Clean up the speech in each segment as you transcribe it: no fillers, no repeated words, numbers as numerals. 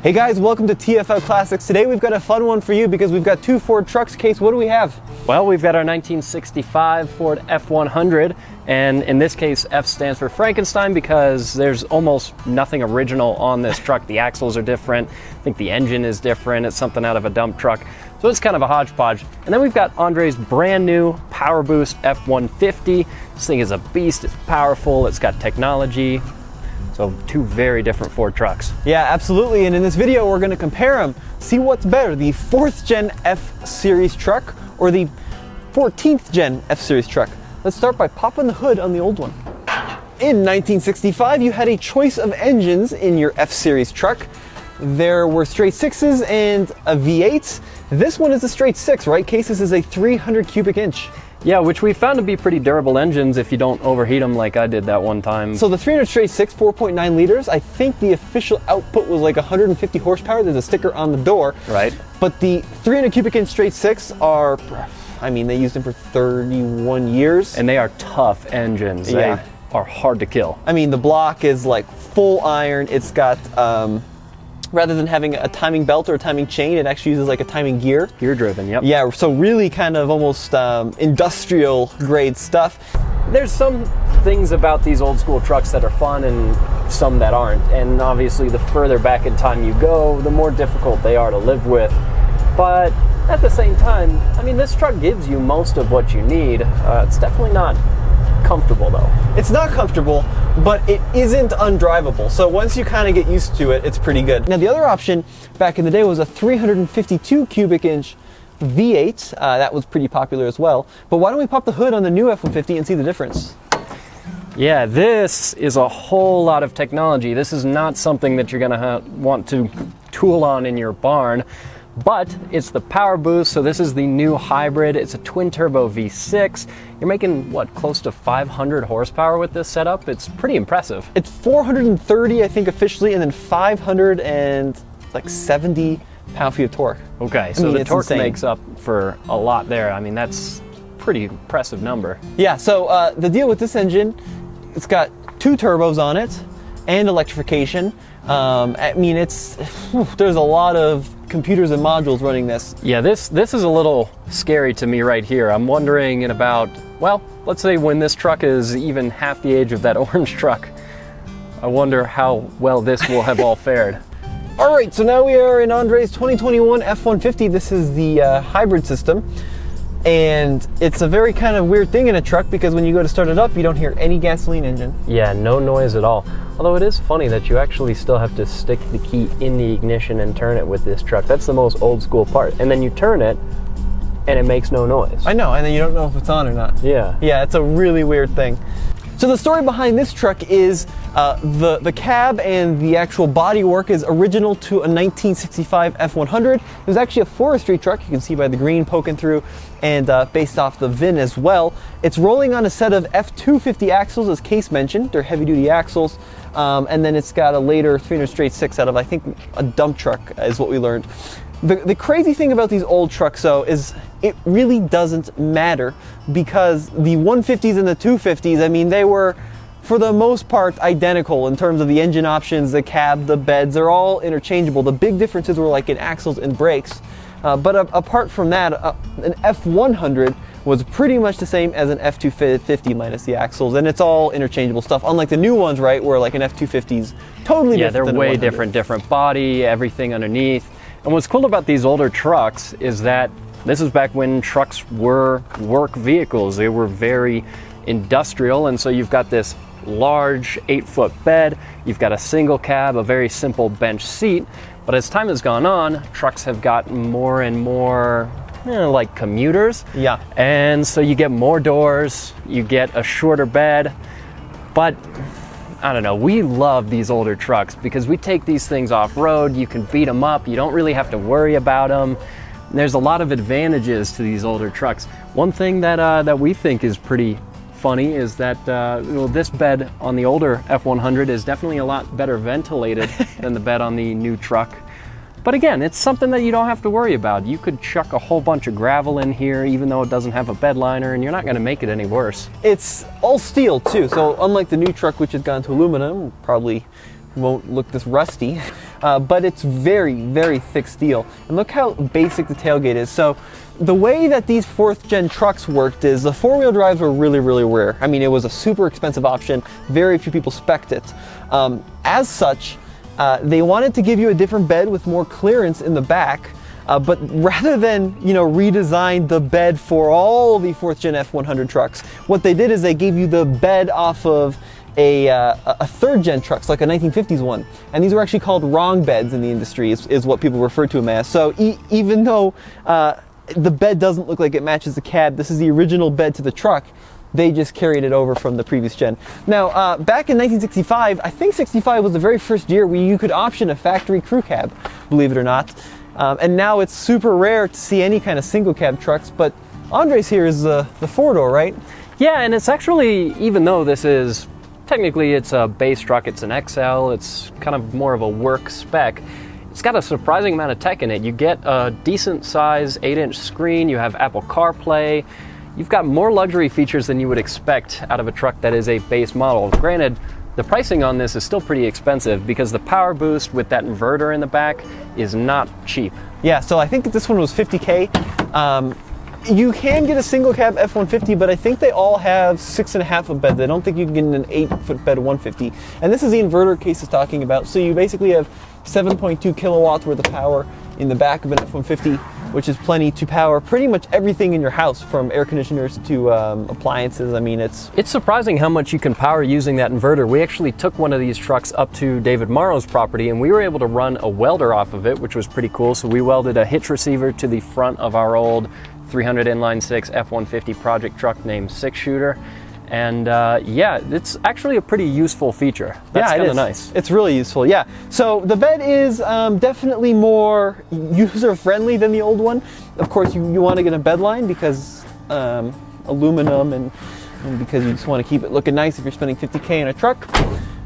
Hey guys, welcome to TFL Classics. Today we've got a fun one for you because we've got two Ford trucks. Case, what do we have? Well, we've got our 1965 Ford F-100, and in this case, F stands for Frankenstein because there's almost nothing original on this truck. The axles are different. I think the engine is different. It's something out of a dump truck. So it's kind of a hodgepodge. And then we've got Andre's brand new Power Boost F-150. This thing is a beast. It's powerful. It's got technology. So two very different Ford trucks. Yeah, absolutely. And in this video, we're going to compare them. See what's better, the 4th gen F-Series truck or the 14th gen F-Series truck. Let's start by popping the hood on the old one. In 1965, you had a choice of engines in your F-Series truck. There were straight sixes and a V8. This one is a straight six, right? Case, this is a 300 cubic inch. Yeah, which we found to be pretty durable engines if you don't overheat them like I did that one time. So the 300 straight six, 4.9 liters, I think the official output was like 150 horsepower. There's a sticker on the door. Right. But the 300 cubic inch straight six are, I mean, they used them for 31 years. And they are tough engines. Yeah. They are hard to kill. I mean, the block is like full iron. It's got, rather than having a timing belt or a timing chain, it actually uses like a timing gear. Gear driven, yep. Yeah, so really kind of almost industrial grade stuff. There's some things about these old school trucks that are fun and some that aren't. And obviously the further back in time you go, the more difficult they are to live with. But at the same time, I mean, this truck gives you most of what you need. It's definitely not comfortable though. It's not comfortable, but it isn't undrivable. So once you kind of get used to it, it's pretty good. Now the other option back in the day was a 352 cubic inch V8. That was pretty popular as well. But why don't we pop the hood on the new F-150 and see the difference? Yeah, this is a whole lot of technology. This is not something that you're gonna want to tool on in your barn. But it's the Power Boost, so this is the new hybrid. It's a twin turbo V6. You're making, what, close to 500 horsepower with this setup? It's pretty impressive. It's 430, I think, officially, and then 570 pound-feet of torque. Okay, so the torque makes up for a lot there. I mean, that's a pretty impressive number. Yeah, so the deal with this engine, it's got 2 turbos on it and electrification. I mean, there's a lot of computers and modules running this. Yeah, this is a little scary to me right here. I'm wondering in about, well, let's say when this truck is even half the age of that orange truck, I wonder how well this will have all fared. All right, so now we are in Andre's 2021 F-150. This is the hybrid system. And it's a very kind of weird thing in a truck because when you go to start it up, you don't hear any gasoline engine. Yeah, no noise at all. Although it is funny that you actually still have to stick the key in the ignition and turn it with this truck. That's the most old school part. And then you turn it and it makes no noise. I know, and then you don't know if it's on or not. Yeah. Yeah, it's a really weird thing. So the story behind this truck is the cab and the actual bodywork is original to a 1965 F-100. It was actually a forestry truck, you can see by the green poking through, and based off the VIN as well. It's rolling on a set of F-250 axles, as Case mentioned. They're heavy-duty axles, and then it's got a later 300 straight six out of, I think, a dump truck is what we learned. The crazy thing about these old trucks, though, is it really doesn't matter because the 150s and the 250s, I mean, they were, for the most part, identical in terms of the engine options, the cab, the beds, they're all interchangeable. The big differences were like in axles and brakes. But apart from that, an F-100 was pretty much the same as an F-250 minus the axles, and it's all interchangeable stuff. Unlike the new ones, right, where like an F-250's totally different. Yeah, they're way different body, everything underneath. And what's cool about these older trucks is that this is back when trucks were work vehicles. They were very industrial, and so you've got this large 8-foot bed, you've got a single cab, a very simple bench seat. But as time has gone on, trucks have gotten more and more like commuters. Yeah. And so you get more doors, you get a shorter bed, but I don't know, we love these older trucks because we take these things off-road, you can beat them up, you don't really have to worry about them. There's a lot of advantages to these older trucks. One thing that we think is pretty funny is that this bed on the older F-100 is definitely a lot better ventilated than the bed on the new truck. But again, it's something that you don't have to worry about. You could chuck a whole bunch of gravel in here, even though it doesn't have a bed liner, and you're not going to make it any worse. It's all steel too, so unlike the new truck, which has gone to aluminum, probably won't look this rusty. but it's very, very thick steel. And look how basic the tailgate is. So the way that these 4th gen trucks worked is the 4-wheel drives were really, really rare. I mean, it was a super expensive option. Very few people spec'd it. As such, they wanted to give you a different bed with more clearance in the back. But rather than, redesign the bed for all the 4th gen F-100 trucks, what they did is they gave you the bed off of a 3rd gen trucks, like a 1950s one. And these were actually called wrong beds in the industry, is what people refer to them as. So even though the bed doesn't look like it matches the cab, this is the original bed to the truck. They just carried it over from the previous gen. Now, back in 1965, I think 65 was the very first year where you could option a factory crew cab, believe it or not. And now it's super rare to see any kind of single cab trucks, but Andres here is the 4-door, right? Yeah, and it's actually, even though this is, technically it's a base truck, it's an XL, it's kind of more of a work spec, it's got a surprising amount of tech in it. You get a decent size 8-inch screen, you have Apple CarPlay, you've got more luxury features than you would expect out of a truck that is a base model. Granted, the pricing on this is still pretty expensive because the power boost with that inverter in the back is not cheap. Yeah, so I think this one was $50K. You can get a single cab F-150, but I think they all have 6.5 of beds. I don't think you can get an 8-foot bed 150. And this is the inverter Case is talking about. So you basically have 7.2 kilowatts worth of power in the back of an F-150, which is plenty to power pretty much everything in your house, from air conditioners to appliances. I mean, it's surprising how much you can power using that inverter. We actually took one of these trucks up to David Morrow's property, and we were able to run a welder off of it, which was pretty cool. So we welded a hitch receiver to the front of our old 300 inline 6 F-150 project truck named 6-shooter. And yeah, it's actually a pretty useful feature. That's kind of nice. It's really useful, yeah. So the bed is definitely more user-friendly than the old one. Of course, you want to get a bed line because aluminum and because you just want to keep it looking nice if you're spending $50K in a truck.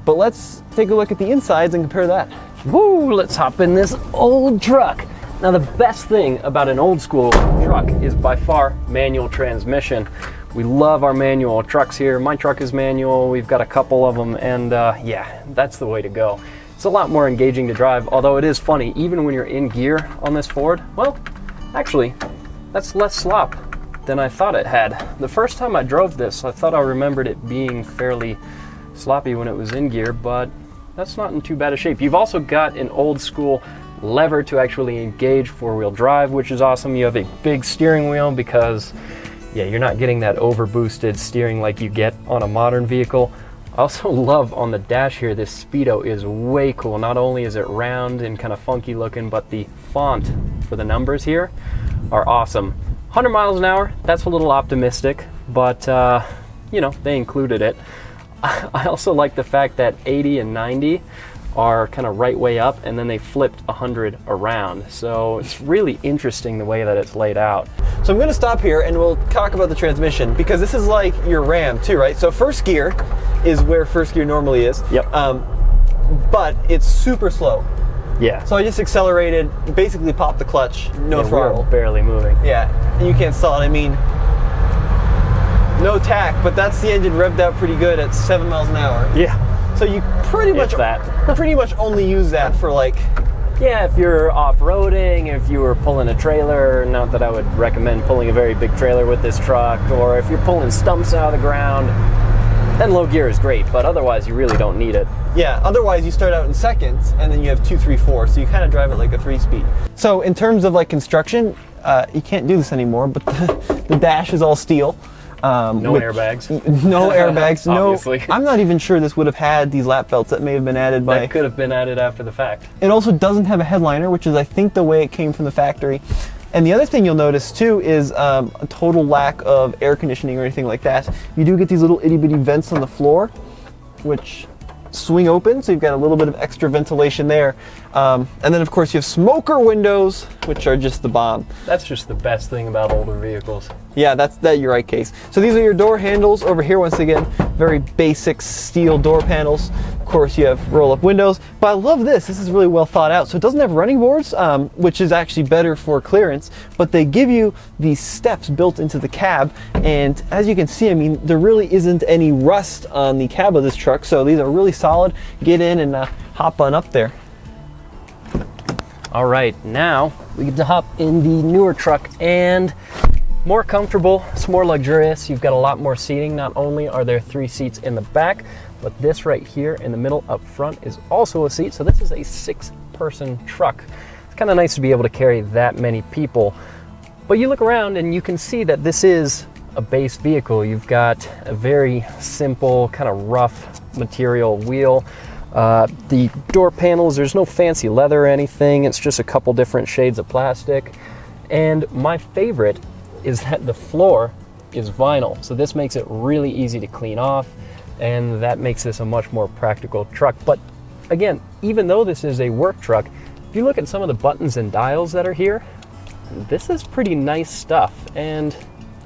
But let's take a look at the insides and compare that. Woo, let's hop in this old truck. Now, the best thing about an old school truck is by far manual transmission. We love our manual trucks here. My truck is manual. We've got a couple of them, and yeah, that's the way to go. It's a lot more engaging to drive, although it is funny, even when you're in gear on this Ford, well, actually, that's less slop than I thought it had. The first time I drove this, I thought I remembered it being fairly sloppy when it was in gear, but that's not in too bad a shape. You've also got an old school lever to actually engage 4-wheel drive, which is awesome. You have a big steering wheel because, yeah, you're not getting that over-boosted steering like you get on a modern vehicle. I also love on the dash here, this Speedo is way cool. Not only is it round and kind of funky looking, but the font for the numbers here are awesome. 100 miles an hour, that's a little optimistic, but you know, they included it. I also like the fact that 80 and 90 are kind of right way up, and then they flipped 100 around. So it's really interesting the way that it's laid out. So I'm going to stop here and we'll talk about the transmission, because this is like your Ram too, right? So first gear is where first gear normally is. Yep. But it's super slow. Yeah. So I just accelerated, basically popped the clutch, no throttle. We're barely moving. Yeah, and you can't stall it. I mean, no tack, but that's the engine revved out pretty good at 7 miles an hour. Yeah. So you pretty much only use that for like... Yeah, if you're off-roading, if you were pulling a trailer, not that I would recommend pulling a very big trailer with this truck, or if you're pulling stumps out of the ground, then low gear is great, but otherwise you really don't need it. Yeah, otherwise you start out in seconds, and then you have 2, 3, 4, so you kind of drive it like a 3-speed. So in terms of like construction, you can't do this anymore, but the dash is all steel. No airbags. No airbags. Obviously. No. I'm not even sure this would have had these lap belts that may have been added by... That could have been added after the fact. It also doesn't have a headliner, which is I think the way it came from the factory. And the other thing you'll notice too is a total lack of air conditioning or anything like that. You do get these little itty bitty vents on the floor, which swing open, so you've got a little bit of extra ventilation there. And then of course you have smoker windows, which are just the bomb. That's just the best thing about older vehicles. Yeah, you're right, Case. So these are your door handles. Over here, once again, very basic steel door panels. Of course, you have roll-up windows. But I love this. This is really well thought out. So it doesn't have running boards, which is actually better for clearance. But they give you these steps built into the cab. And as you can see, I mean, there really isn't any rust on the cab of this truck. So these are really solid. Get in and hop on up there. All right, now we get to hop in the newer truck, and more comfortable, it's more luxurious. You've got a lot more seating. Not only are there 3 seats in the back, but this right here in the middle up front is also a seat. So this is a 6-person truck. It's kind of nice to be able to carry that many people. But you look around and you can see that this is a base vehicle. You've got a very simple, kind of rough material wheel. The door panels, there's no fancy leather or anything. It's just a couple different shades of plastic. And my favorite is that the floor is vinyl. So this makes it really easy to clean off, and that makes this a much more practical truck. But again, even though this is a work truck, if you look at some of the buttons and dials that are here, this is pretty nice stuff. And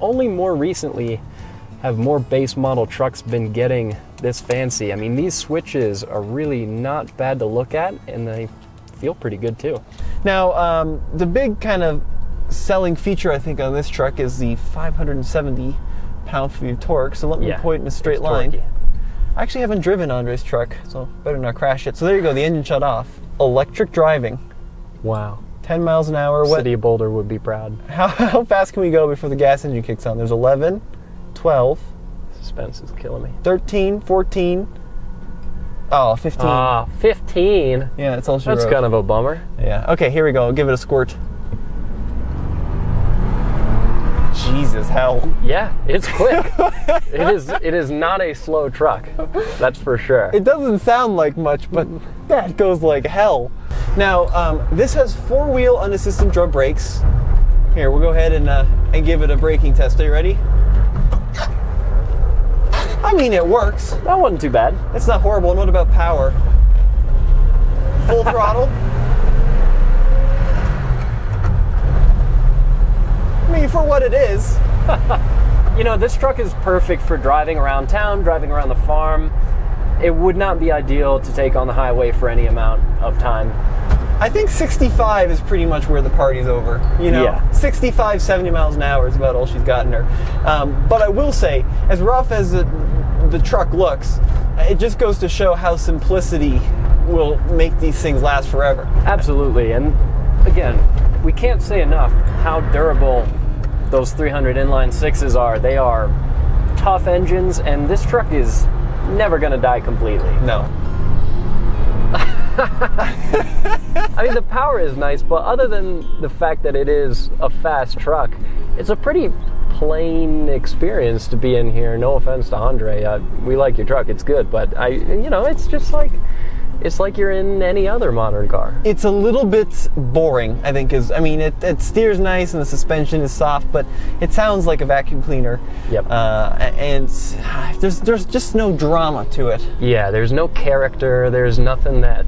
only more recently have more base model trucks been getting this fancy. I mean, these switches are really not bad to look at, and they feel pretty good too. Now, the big kind of selling feature I think on this truck is the 570 pound-feet of torque. So let me point in a straight line. Torquey. I actually haven't driven Andre's truck, so better not crash it. So there you go, the engine shut off. Electric driving. Wow. 10 miles an hour. City of Boulder would be proud. How fast can we go before the gas engine kicks on? There's 11, 12. Suspense is killing me. 13, 14. Oh, 15. 15? Yeah, that's all she That's wrote. kind of a bummer. Yeah, okay, here we go. I'll give it a squirt. Jesus, hell. Yeah, it's quick. It is not a slow truck. That's for sure. It doesn't sound like much, but that goes like hell. Now, this has 4-wheel unassisted drum brakes. Here, we'll go ahead and give it a braking test. Are you ready? I mean, it works. That wasn't too bad. It's not horrible. And what about power? Full throttle? I mean, for what it is. You know, this truck is perfect for driving around town, driving around the farm. It would not be ideal to take on the highway for any amount of time. I think 65 is pretty much where the party's over. You know, Yeah. 65, 70 miles an hour is about all she's gotten her. But I will say, as rough as the truck looks, it just goes to show how simplicity will make these things last forever. Absolutely. And again, we can't say enough how durable those 300 inline sixes are. They are tough engines, and this truck is never going to die completely. No. I mean, the power is nice, but other than the fact that it is a fast truck, it's a pretty plain experience to be in here. No offense to Andre, we like your truck, it's good, but it's just like, it's like you're in any other modern car. It's a little bit boring, I think. It steers nice and the suspension is soft, but it sounds like a vacuum cleaner. Yep. And there's just no drama to it. Yeah, there's no character. There's nothing that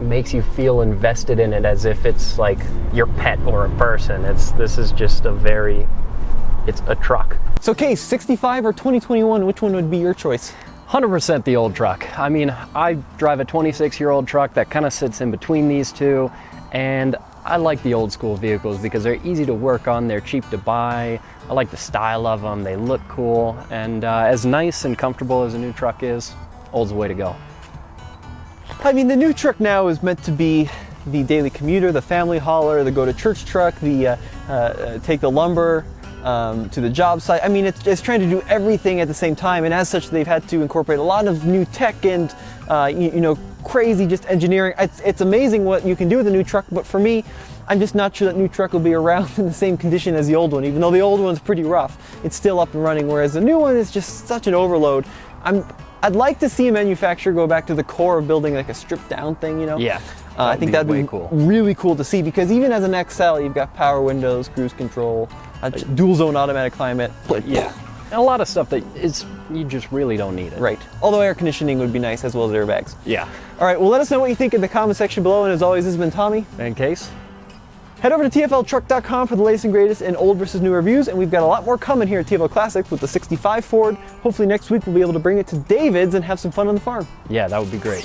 makes you feel invested in it as if it's like your pet or a person. This is just it's a truck. So Case, 65 or 2021, which one would be your choice? 100% the old truck. I mean, I drive a 26-year-old truck that kind of sits in between these two, and I like the old school vehicles because they're easy to work on, they're cheap to buy, I like the style of them, they look cool, and as nice and comfortable as a new truck is, old's the way to go. I mean, the new truck now is meant to be the daily commuter, the family hauler, the go-to-church truck, the take the lumber to the job site. I mean, it's trying to do everything at the same time, and as such, they've had to incorporate a lot of new tech and crazy just engineering. It's amazing what you can do with a new truck, but for me, I'm just not sure that new truck will be around in the same condition as the old one. Even though the old one's pretty rough, it's still up and running, whereas the new one is just such an overload. I'd like to see a manufacturer go back to the core of building like a stripped down thing, you know? Yeah. I think that'd be cool. Really cool to see, because even as an XL, you've got power windows, cruise control, dual zone automatic climate. Yeah. And a lot of stuff that you just really don't need it. Right. Although air conditioning would be nice, as well as airbags. Yeah. All right, well, let us know what you think in the comment section below, and as always, this has been Tommy. And Case. Head over to TFLtruck.com for the latest and greatest in old versus new reviews, and we've got a lot more coming here at TFL Classics with the 65 Ford. Hopefully next week we'll be able to bring it to David's and have some fun on the farm. Yeah, that would be great.